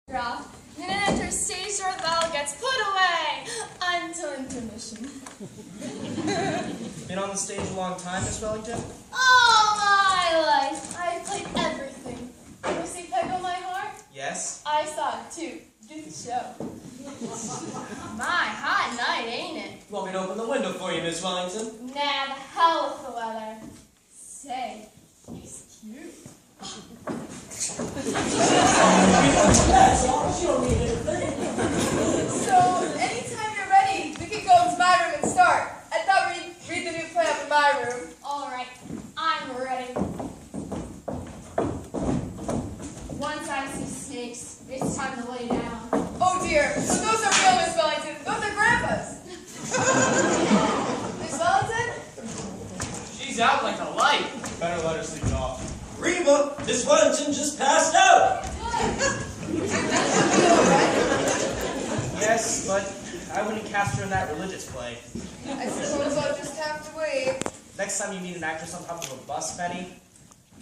Draw. Then after stage door, the bell gets put away until intermission. Been on the stage a long time, Miss Wellington? All my life, I've played everything. Ever see Peg on My Heart? Yes. I saw it too. Good show. My, hot night, ain't it? Want me to open the window for you, Miss Wellington? Nah, the hell with the weather. Say, he's cute. So, anytime you're ready, we can go into my room and start. I thought we'd read the new play up in my room. All right, I'm ready. Once I see snakes, it's time to lay down. Oh dear, so those are real, Miss Wellington. Those are Grandpa's. Miss Wellington? She's out like a light. Better let her sleep it off. Reba, Miss Wellington just passed out. Yes, but I wouldn't cast her in that religious play. I suppose I'll just have to wait. Next time you meet an actress on top of a bus, Betty,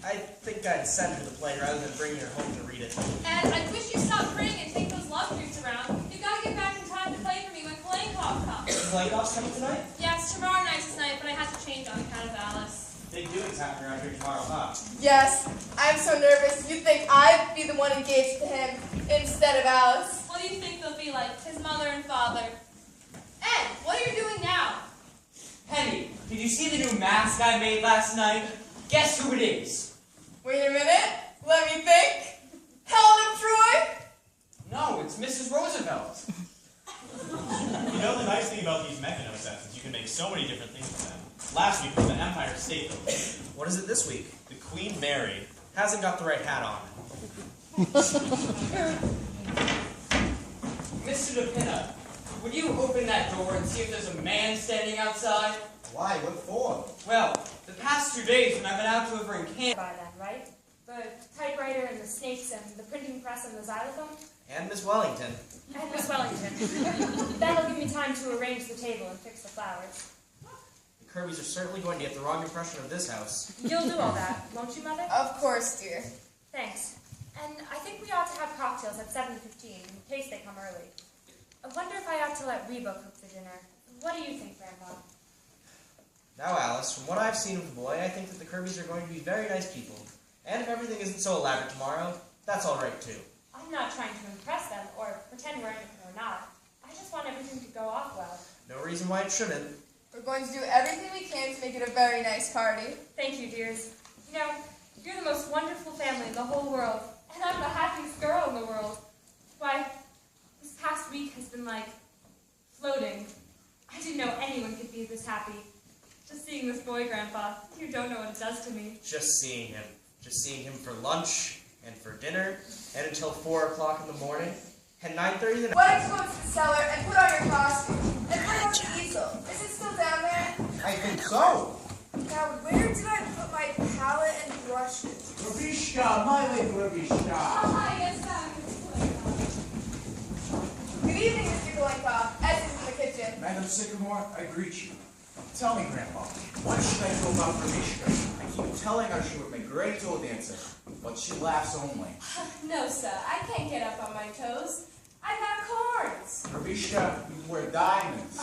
I think I'd send her the play rather than bring her home to read it. And I wish you stopped praying and take those love groups around. You gotta get back in time to play for me when Klankoff comes. Klankoff's coming tonight? Yes, tomorrow night's tonight, but I had to change on account of Alice. Big doings happening around here tomorrow, huh? Yes, I'm so nervous. You'd think I'd be the one engaged to him instead of Alice. What do you think they'll be like, his mother and father? Ed, what are you doing now? Penny, did you see the new mask I made last night? Guess who it is? Wait a minute. Let me think. Helen of Troy? No, it's Mrs. Roosevelt. You know the nice thing about these Mechanos sets is you can make so many different things with them. Last week was the Empire State Building. What is it this week? The Queen Mary. Hasn't got the right hat on. Mr. DePinna, would you open that door and see if there's a man standing outside? Why? What for? Well, the past 2 days when I've been out over in camp. By then, right? The typewriter and the snakes and the printing press and the xylophone? And Miss Wellington. And Miss Wellington. That'll give me time to arrange the table and fix the flowers. The Kirbys are certainly going to get the wrong impression of this house. You'll do all that, won't you, Mother? Of course, dear. Thanks. And I think we ought to have cocktails at 7:15 in case they come early. I wonder if I ought to let Reba cook the dinner. What do you think, Grandpa? Now, Alice, from what I've seen of the boy, I think that the Kirbys are going to be very nice people. And if everything isn't so elaborate tomorrow, that's all right, too. I'm not trying to impress them or pretend we're anything we're not. I just want everything to go off well. No reason why it shouldn't. We're going to do everything we can to make it a very nice party. Thank you, dears. You know, you're the most wonderful family in the whole world, and I'm the happiest girl in the world. Why, this past week has been like floating. I didn't know anyone could be this happy. Just seeing this boy, Grandpa, you don't know what it does to me. Just seeing him. Just seeing him for lunch, and for dinner, and until 4 o'clock in the morning, and 9:30 the night. Why don't you go to the cellar and put on your costume? And bring up the easel. Is it still down there? I think so. Now, where did I put my palette and brushes? Rabishka, my lady Rabishka. Hi, yes, back. Good evening, Mr. Golenkoff. Ed is in the kitchen. Madam Sycamore, I greet you. Tell me, Grandpa, what should I do about Rabishka? I keep telling her she would make a great toe dancer, but she laughs only. No, sir, I can't get up on my toes. I got corns. Rabishka, you wear diamonds.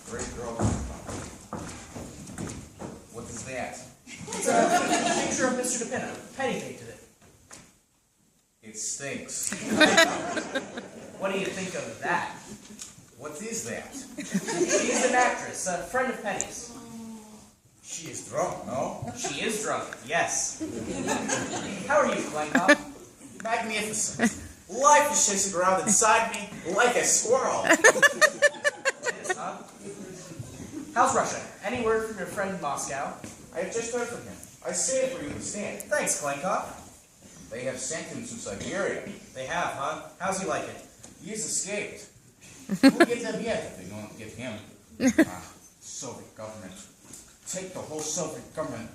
Great girl, Grandpa. What is that? It's a picture of Mr. DePinna. Penny painted it. It stinks. What do you think of that? What is that? She's an actress, a friend of Penny's. She is drunk, no? She is drunk, yes. How are you, Klankoff? Magnificent. Life is chasing around inside me like a squirrel. It is, huh? How's Russia? Any word from your friend in Moscow? I have just heard from him. I say it for you to stand. Thanks, Klankoff. They have sent him to Siberia. They have, huh? How's he like it? He has escaped. Who gets him yet if they don't get him? Soviet government. Take the whole Soviet government.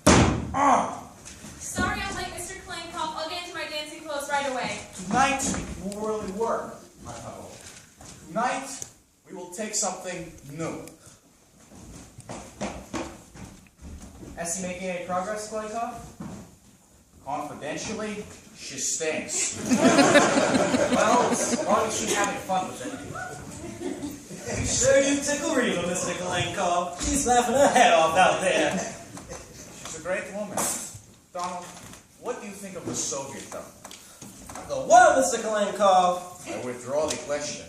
Sorry I'm late, Mr. Klankoff. I'll get into my dancing clothes right away. Tonight will really work, my fellow. Tonight we will take something new. Essie making any progress, Klankoff? Confidentially, she stinks. Sure you tickle Reva, Mr. Glencoe. She's laughing her head off out there. She's a great woman. Donald, what do you think of the Soviet government? The what, Mr. Glencoe? I withdraw the question.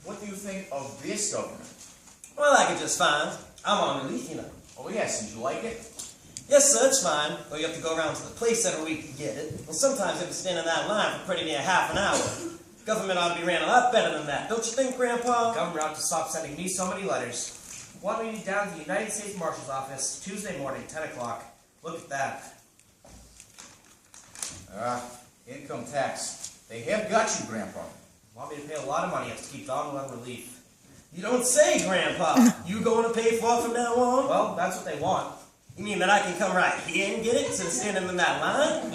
What do you think of this government? Well, I could just fine. I'm on relief, you know. Oh yes, and you like it? Yes, sir, it's fine. Though you have to go around to the place every week to get it. And sometimes you have to stand in that line for pretty near half an hour. Government ought to be ran a lot better than that, don't you think, Grandpa? The government ought to stop sending me so many letters. Want me down to the United States Marshal's office Tuesday morning, 10 o'clock. Look at that. Income tax. They have got you, Grandpa. Want me to pay a lot of money to keep Donald on relief. You don't say, Grandpa. You going to pay for it from now on? Well, that's what they want. You mean that I can come right here and get it instead of standing in that line?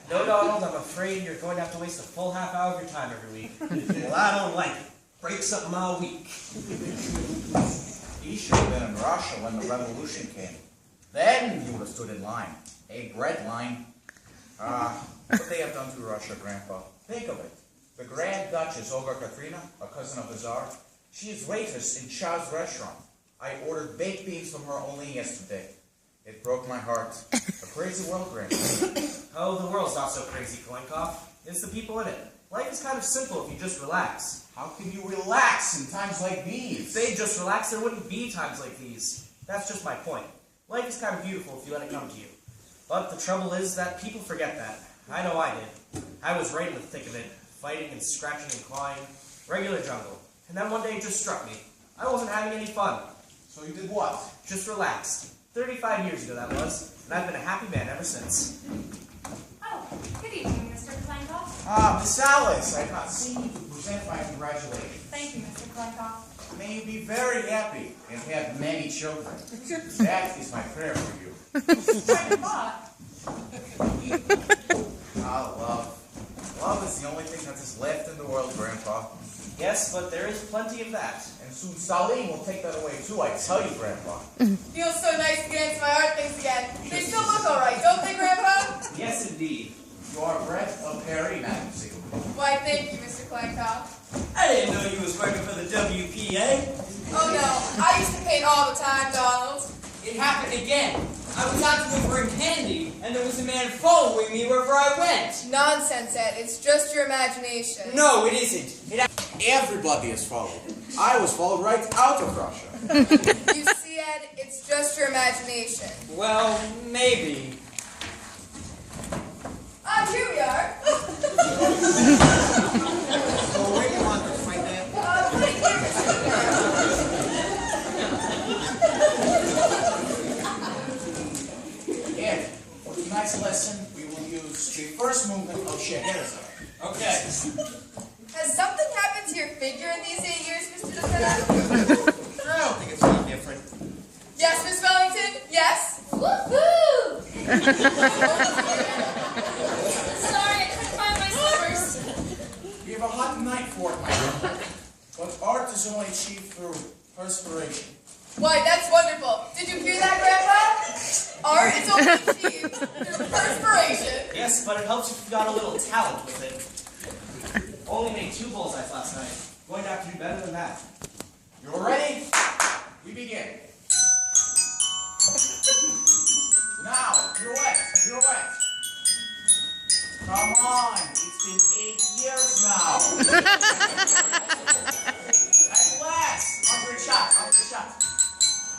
No, Donald, I'm afraid you're going to have to waste a full half hour of your time every week. Well, I don't like it. Breaks up my week. He should have been in Russia when the revolution came. Then you would have stood in line. A bread line. What they have done to Russia, Grandpa. Think of it. The Grand Duchess Olga Katrina, a cousin of the Tsar, she is waitress in Shah's restaurant. I ordered baked beans from her only yesterday. It broke my heart. A crazy world, Grandpa. Oh, the world's not so crazy, Kolenkov. It's the people in it. Life is kind of simple if you just relax. How can you relax in times like these? If they just relax, there wouldn't be times like these. That's just my point. Life is kind of beautiful if you let it come to you. But the trouble is that people forget that. I know I did. I was right in the thick of it, fighting and scratching and clawing. Regular jungle. And then one day it just struck me. I wasn't having any fun. So you did what? Just relaxed. 35 years ago that was, and I've been a happy man ever since. Oh, good evening, Mr. Klenkoff. Miss Alice, I've not seen you to present my congratulations. Thank you, Mr. Klenkoff. May you be very happy and have many children. That is my prayer for you. Klenkoff. Love. Love is the only thing that is left in the world, Grandpa. Yes, but there is plenty of that. And soon Salim will take that away too, I tell you, Grandpa. Feels so nice to get into my art things again. They still look alright, don't they, Grandpa? Yes, indeed. You are bred of Perry magazine. Why, thank you, Mr. Klenkoff. I didn't know you was working for the WPA. Oh no, I used to paint all the time, Donald. It happened again. I was out delivering candy, and there was a man following me wherever I went. Nonsense, Ed. It's just your imagination. No, it isn't. Everybody is followed. I was followed right out of Russia. You see, Ed, it's just your imagination. Well, maybe. Here we are. So where do you want this, my man? Put it here, Mr. Ed, for tonight's lesson, we will use the first movement of Scheherazade. Okay. Has something happened to your figure in these 8 years, Mr. Lieutenant? I don't think it's any different. Yes, Miss Wellington? Yes? Woohoo! Sorry, I couldn't find my slippers. We have a hot night for it, my friend. But art is only achieved through perspiration. Why, that's wonderful. Did you hear that, Grandpa? Art is only achieved through perspiration. Yes, but it helps if you've got a little talent with it. Only made 2 bullseyes last night. Going to have to do better than that. You're ready? We begin. Now, pirouette, pirouette. Come on, it's been 8 years now. At last, under shot, under shot.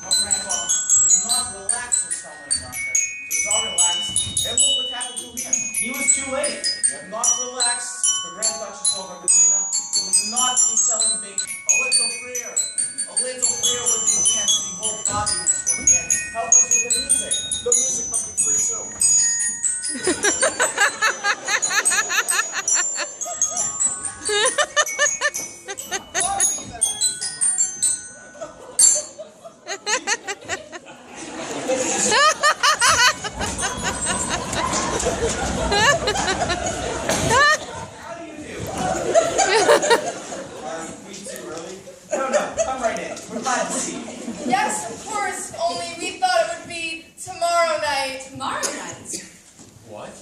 Oh, Grandpa, did not relax for someone in Russia. The Tsar relaxed, and look what happened to him. He was too late. You have not relaxed. The Grand Duchess Olga Katrina will not be selling bacon. A little freer with the hands, the whole body must work. And help us with the music. The music must be free too. Yes, of course, only we thought it would be tomorrow night. Tomorrow night. What?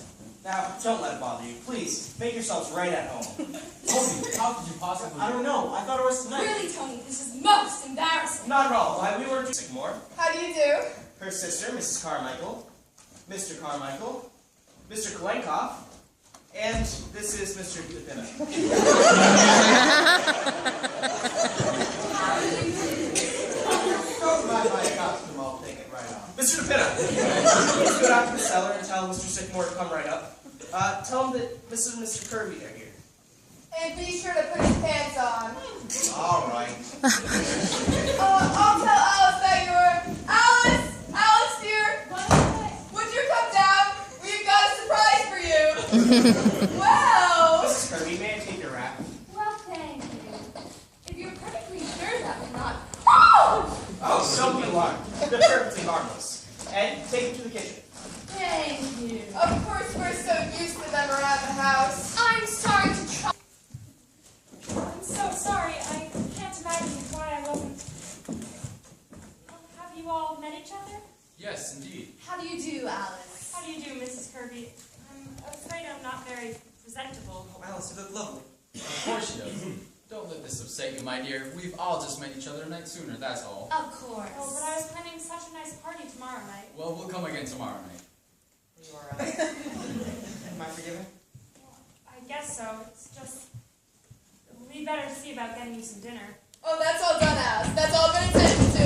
Now, don't let it bother you. Please, make yourselves right at home. Toby, how could you possibly? I don't know. I thought it was tonight. Really, Tony, this is most embarrassing. Not at all. Why, we were Sycamore. How do you do? Her sister, Mrs. Carmichael. Mr. Carmichael. Mr. Kalenkoff. And this is Mr. Dupina. Don't mind my costume, I'll take it right off. Mr. Dupina, please go down to the cellar and tell Mr. Sycamore to come right up. Tell him that Mrs. and Mr. Kirby are here. And be sure to put his pants on. All right. I'll tell Alice that you're... Alice! Alice, dear! Would you come down? We've got a surprise for you. Wow! Mrs. Kirby, may I take your wrap? Well, thank you. If you're perfectly sure that will not... Oh, don't be alarmed. They're perfectly harmless. And take them to the kitchen. Thank you. Of course, we're so used to them around the house. I'm sorry to try. I'm so sorry. I can't imagine why I wasn't. Have you all met each other? Yes, indeed. How do you do, Alice? How do you do, Mrs. Kirby? I'm afraid I'm not very presentable. Oh, Alice, you look lovely. Of course she does. Don't let this upset you, my dear. We've all just met each other a night sooner, that's all. Of course. Oh, but I was planning such a nice party tomorrow night. Well, we'll come again tomorrow night. Am I forgiven? I guess so. It's just... we better see about getting you some dinner. Oh, that's all done, Alice. That's all been attended to.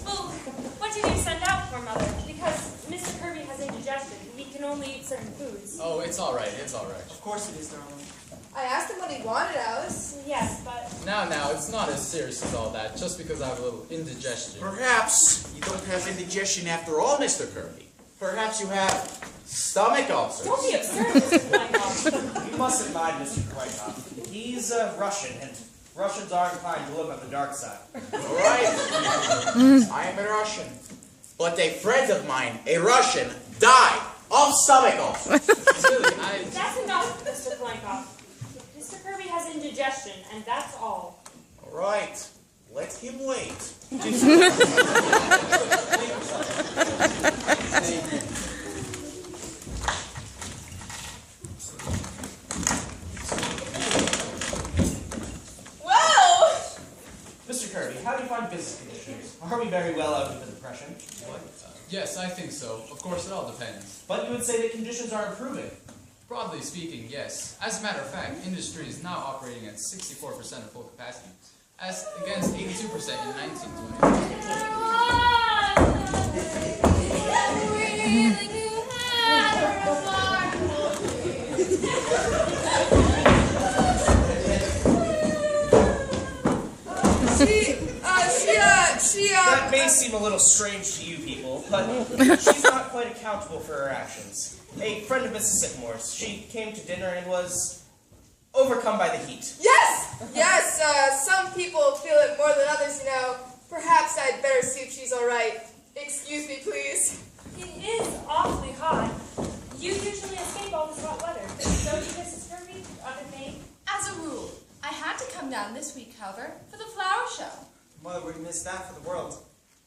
Well, what did you send out for, Mother? Because Mr. Kirby has indigestion. We can only eat certain foods. Oh, it's all right. It's all right. Of course it is, darling. I asked him what he wanted, Alice. Yes, but... Now, it's not as serious as all that, just because I have a little indigestion. Perhaps you don't have indigestion after all, Mr. Kirby. Perhaps you have stomach ulcers. Don't be absurd, Mr. Blankoff. You mustn't mind Mr. Kalenkoff. He's Russian, and Russians are inclined to look on the dark side. All right. I am a Russian. But a friend of mine, a Russian, died of stomach ulcers. Really, That's enough, Mr. Blankoff. Mr. Kirby has indigestion, and that's all. All right. Let him wait. Well! Mr. Kirby, how do you find business conditions? Are we very well out of the depression? yes, I think so. Of course, it all depends. But you would say that conditions are improving. Broadly speaking, yes. As a matter of fact, industry is now operating at 64% of full capacity, as against 82% in 1920. That may seem a little strange to you people, but she's not quite accountable for her actions. A friend of Mrs. Sycamore's, she came to dinner and was overcome by the heat. Yes! Yes, some people feel it more than others, you know. Perhaps I'd better see if she's all right. Excuse me, please. It is awfully hot. You usually escape all this hot weather. Don't you, Mrs. Kirby? Other maid? As a rule. I had to come down this week, however, for the flower show. Mother wouldn't miss that for the world.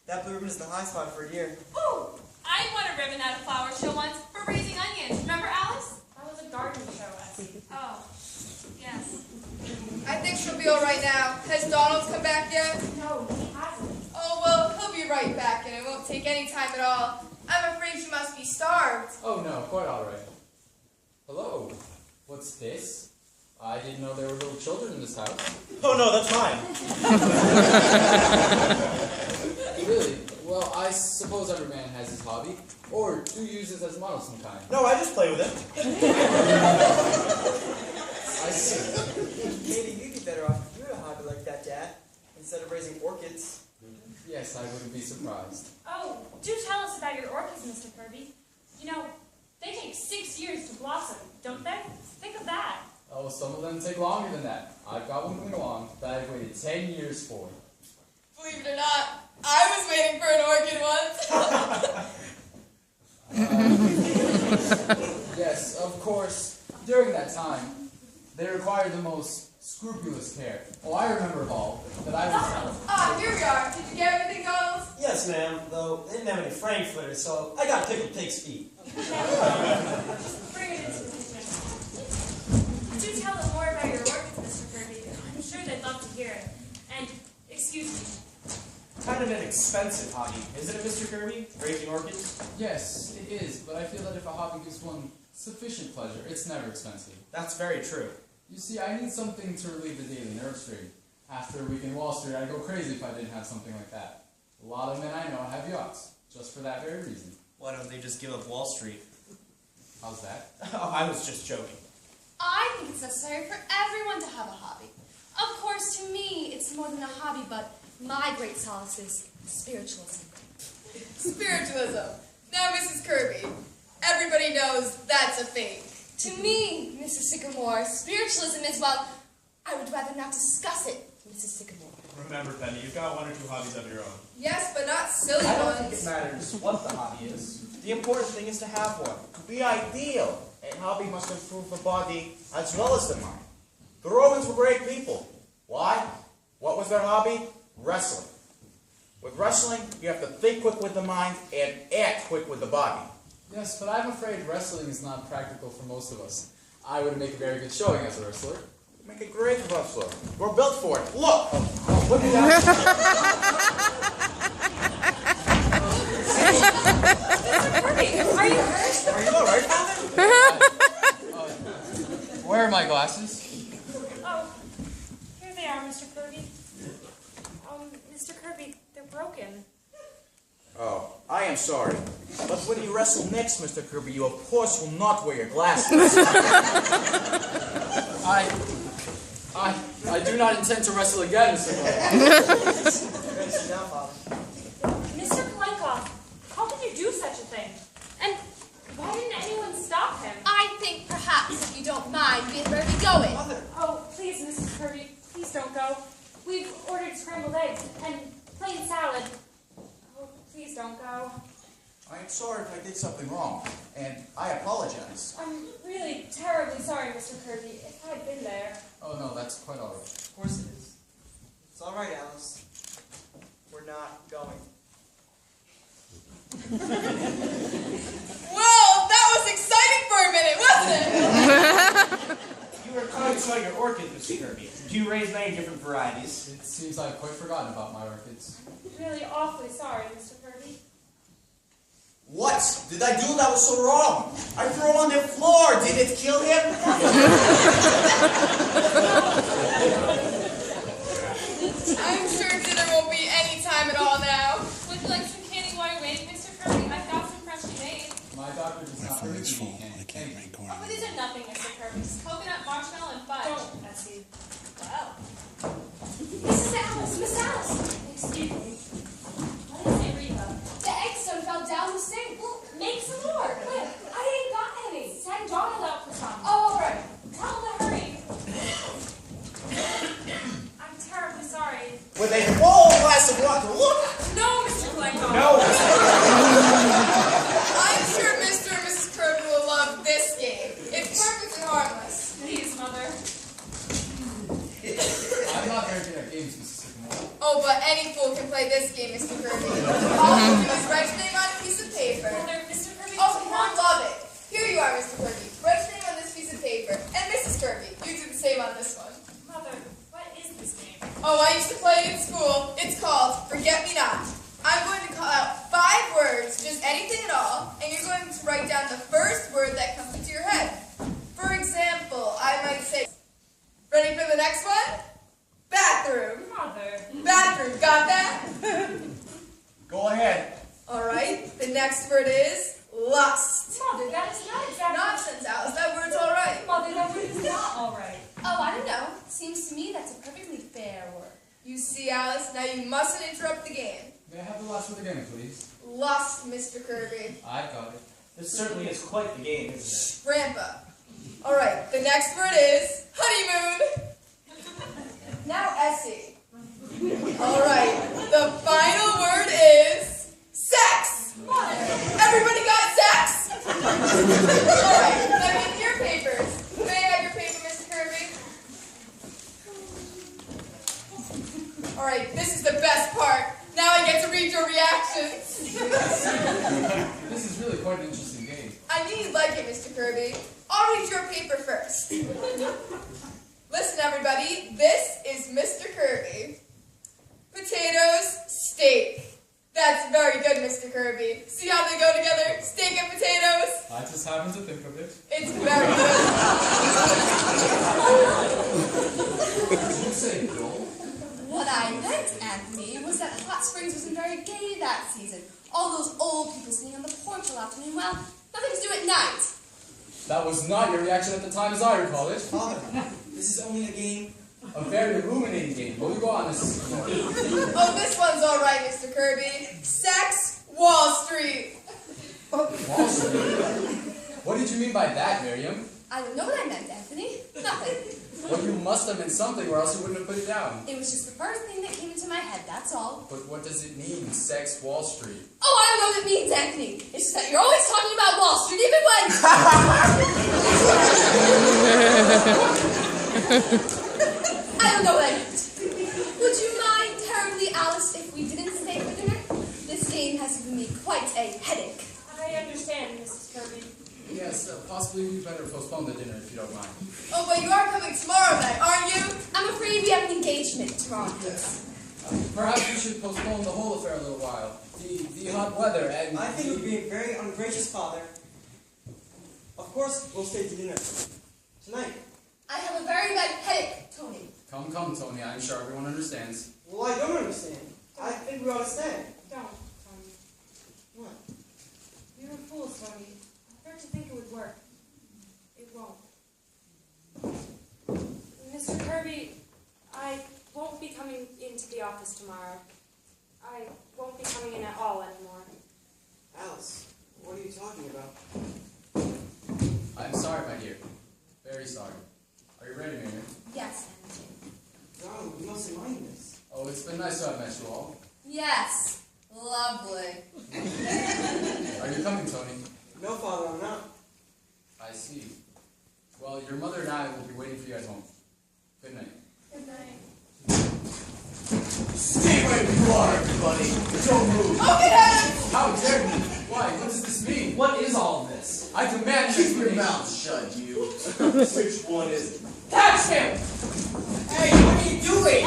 That blue ribbon is the high spot for a year. Ooh, I won a ribbon at a flower show once for raising onions. Remember, Alice? That was a garden show, Essie. Oh, yes. I think she'll be all right now. Has Donald come back yet? No, he hasn't. Oh, well, he'll be right back, and it won't take any time at all. I'm afraid she must be starved. Oh no, quite all right. Hello. What's this? I didn't know there were little children in this house. Oh no, that's mine. Really? Well, I suppose every man has his hobby, or do use it as a model of some kind. No, I just play with it. I see. Maybe you'd be better off if you had a hobby like that, Dad, instead of raising orchids. Yes, I wouldn't be surprised. Oh, do tell us about your orchids, Mr. Kirby. You know, they take 6 years to blossom, don't they? Think of that. Oh, some of them take longer than that. I've got one coming along that I've waited 10 years for. Believe it or not, I was waiting for an orchid once. Yes, of course, during that time, they required the most Scrupulous care. Oh, I remember, Hall, that I was... Ah, here we are. Did you get everything, Donald? Yes, ma'am, though they didn't have any frankfurters, so I got pickled pig's feet. Just bring it into the kitchen. Do tell them more about your work, Mr. Kirby. I'm sure they'd love to hear it. And, excuse me. Kind of an expensive hobby, isn't it, Mr. Kirby? Raising orchids? Yes, it is, but I feel that if a hobby gives one sufficient pleasure, it's never expensive. That's very true. You see, I need something to relieve the daily nerve strain. After a week in Wall Street, I'd go crazy if I didn't have something like that. A lot of men I know have yachts, just for that very reason. Why don't they just give up Wall Street? How's that? Oh, I was just joking. I think it's necessary for everyone to have a hobby. Of course, to me, it's more than a hobby, but my great solace is spiritualism. Spiritualism. Now, Mrs. Kirby, everybody knows that's a fake. To me, Mrs. Sycamore, spiritualism is, well, I would rather not discuss it, Mrs. Sycamore. Remember, Penny, you've got one or two hobbies of your own. Yes, but not silly I don't think ones. it matters what the hobby is. The important thing is to have one. To be ideal. A hobby must improve the body as well as the mind. The Romans were great people. Why? What was their hobby? Wrestling. With wrestling, you have to think quick with the mind and act quick with the body. Yes, but I'm afraid wrestling is not practical for most of us. I would make a very good showing as a wrestler. You make a great wrestler. We're built for it. Look! Look at that. Kirby, are you hurt? Are you alright, Father? Where are my glasses? Oh, here they are, Mr. Kirby. Mr. Kirby, they're broken. Oh, I am sorry. But when you wrestle next, Mr. Kirby, you of course will not wear your glasses. I do not intend to wrestle again, Mr. Kirby. Sit down, Father. Mr. Kalenkoff, how could you do such a thing? And why didn't anyone stop him? I think perhaps, if you don't mind, we had better be going. Mother. Oh, please, Mrs. Kirby, please don't go. We've ordered scrambled eggs and plain salad. Oh, please don't go. I am sorry if I did something wrong, and I apologize. I'm really terribly sorry, Mr. Kirby. If I had been there. Oh no, that's quite all right. Of course it is. It's all right, Alice. We're not going. Well, that was exciting for a minute, wasn't it? You were talking about your orchids, Mr. Kirby. Do you raise many different varieties? It seems I've quite forgotten about my orchids. Really awfully sorry, Mr. Kirby. What did I do that was so wrong? I threw him on the floor. Did it kill him? I'm sure dinner won't be any time at all now. Would you like some candy while you're waiting, Mr. Kirby? I've got some freshly made. My doctor does not permit me candy. Oh, but these are nothing, Mr. Kirby. Just coconut, marshmallow, and fudge. Don't, Essie. Well. Mrs. Alice, Miss Alice. Excuse me. What is it, Reba? The eggstone fell down the sink. Well, make some more. Quick. I ain't got any. Send Donald out for some. Oh, all right. Tell him to hurry. I'm terribly sorry. With a full glass of water. Look! No, Mr. Blanco. No! I'm sure Mr. and Mrs. Kirby will love this game. It's perfectly harmless. Please, Mother. I'm not very good at games, Mrs. Sycamore. Oh, but any fool can play this game, Mr. Kirby. All you do is write your name on a piece of paper. Mother, Mr. Kirby Oh, doesn't I want to. love it. Here you are, Mr. Kirby. Write your name on this piece of paper. And Mrs. Kirby, you do the same on this one. Mother, what is this game? Oh, I used to play it in school. It's called Forget Me Not. I'm going to call out 5 words, just anything at all, and you're going to write down the first word that comes into your head. For example, I might say, ready for the next one? Bathroom. Mother. Bathroom, got that? Go ahead. All right, the next word is lust. Mother, that is not exactly. Nonsense, Alice, that word's all right. Mother, that word is not all right. Oh, I don't know. Seems to me that's a perfectly fair word. You see, Alice, now you mustn't interrupt the game. May I have the last word again, please? Lust, Mr. Kirby. I got it. This certainly is quite the game, isn't Grandpa. All right, the next word is honeymoon. Now, Essie. All right, the final word is sex. Everybody got sex? All right, now give me your papers. May I have your paper, Mr. Kirby? me you'd like it, Mr. Kirby. I'll read your paper first. Listen, everybody. This is Mr. Kirby. Potatoes, steak. That's very good, Mr. Kirby. See how they go together? Steak and potatoes? I just happen to think of it. It's very good. Did you say Bill? What I meant, Anthony, was that Hot Springs wasn't very gay that season. All those old people sitting on the porch all afternoon. Well, nothing to do at night. That was not your reaction at the time as I recall it. Father, this is only a game. A very illuminating game. Will you go on, Mrs. Moore? Oh, this one's all right, Mr. Kirby. Sex, Wall Street. Wall Street? What did you mean by that, Miriam? I don't know what I meant, Anthony. Nothing. Well, you must have meant something, or else you wouldn't have put it down. It was just the first thing that came into my head, that's all. But what does it mean, Sex Wall Street? Oh, I don't know what it means, Anthony. It's just that you're always talking about Wall Street, even when... I don't know what I meant. Would you mind terribly, Alice, if we didn't stay for dinner? This game has given me quite a headache. I understand, Mrs. Kirby. Yes, possibly we better postpone the dinner if you don't mind. Oh, but you are coming tomorrow night, aren't you? I'm afraid we have an engagement tomorrow night. Perhaps we should postpone the whole affair a little while. The hot weather and... I think it would be a very ungracious, Father. Of course, we'll stay to dinner. Tonight. I have a very bad headache, Tony. Come, Tony. I'm sure everyone understands. Well, I don't understand. I think we ought to stay. Don't, Tony. What? You're a fool, Tony. I heard to think it would work. It won't. Mr. Kirby, I won't be coming into the office tomorrow. I won't be coming in at all anymore. Alice, what are you talking about? I'm sorry, my dear. Very sorry. Are you ready, Miriam? Yes, Anthony. Darling, you mustn't mind this. Oh, it's been nice to have met you all. Yes. Lovely. Are you coming, Tony? No, Father, I'm not. I see. Well, your mother and I will be waiting for you at home. Good night. Good night. Stay where you are, everybody! Don't move! Oh, good heavens! How dare you! Why? What does this mean? What is all of this? I demand Keep your explanation. mouth shut, you. Which one is it? Catch him! Hey, what are you doing?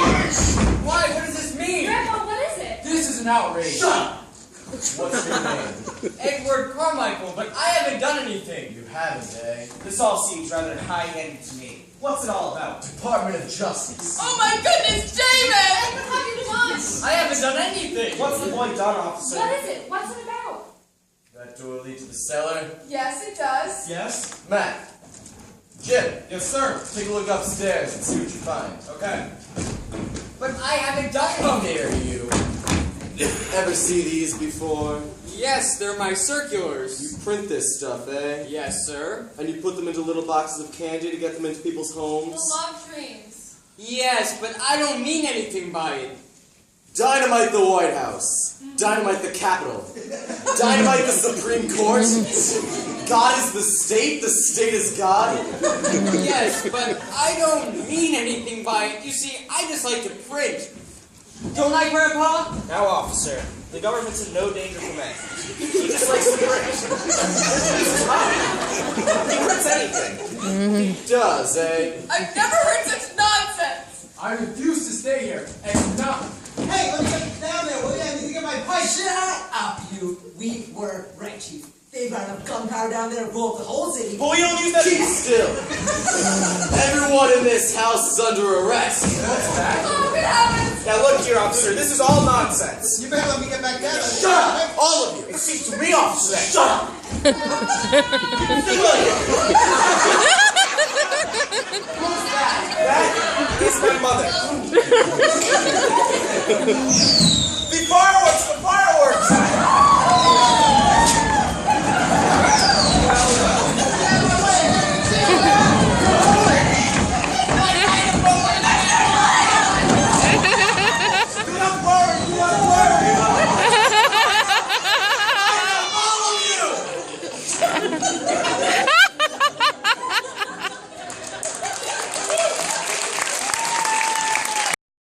Why? What does this mean? Grandpa, what is it? This is an outrage. Shut up! What's your name? Edward Carmichael, but I haven't done anything. You haven't, eh? This all seems rather high-handed to me. What's it all about? Department of Justice. Oh my goodness, David! What have you done? I haven't done anything. What's the boy done, officer? What is it? What's it about? That door lead to the cellar? Yes, it does. Yes? Matt. Jim. Yes, sir. Take a look upstairs and see what you find. Okay. But I haven't done Come anything. here, you. Ever see these before? Yes, they're my circulars. You print this stuff, eh? Yes, sir. And you put them into little boxes of candy to get them into people's homes? Love dreams. Yes, but I don't mean anything by it. Dynamite the White House. Dynamite the Capitol. Dynamite the Supreme Court. God is the state is God. Yes, but I don't mean anything by it. You see, I just like to print. Don't I, Grandpa? Now, officer, the government's in no danger from that. He just likes to print. This is fine. He prints anything. He does, eh? I've never heard such nonsense. I refuse to stay here, and not... Hey, let me get down there, will you? I need to get my pipe. Shut up, you. We were Red Chief. They ran a gunpowder down there and blew up the whole city. But we don't use that. Keep still. Everyone in this house is under arrest. Oh, good heavens! Now, look here, officer, this is all nonsense. You better let me get back down there. Shut up, all of you. It speaks to me, officer. Shut up. That is my mother.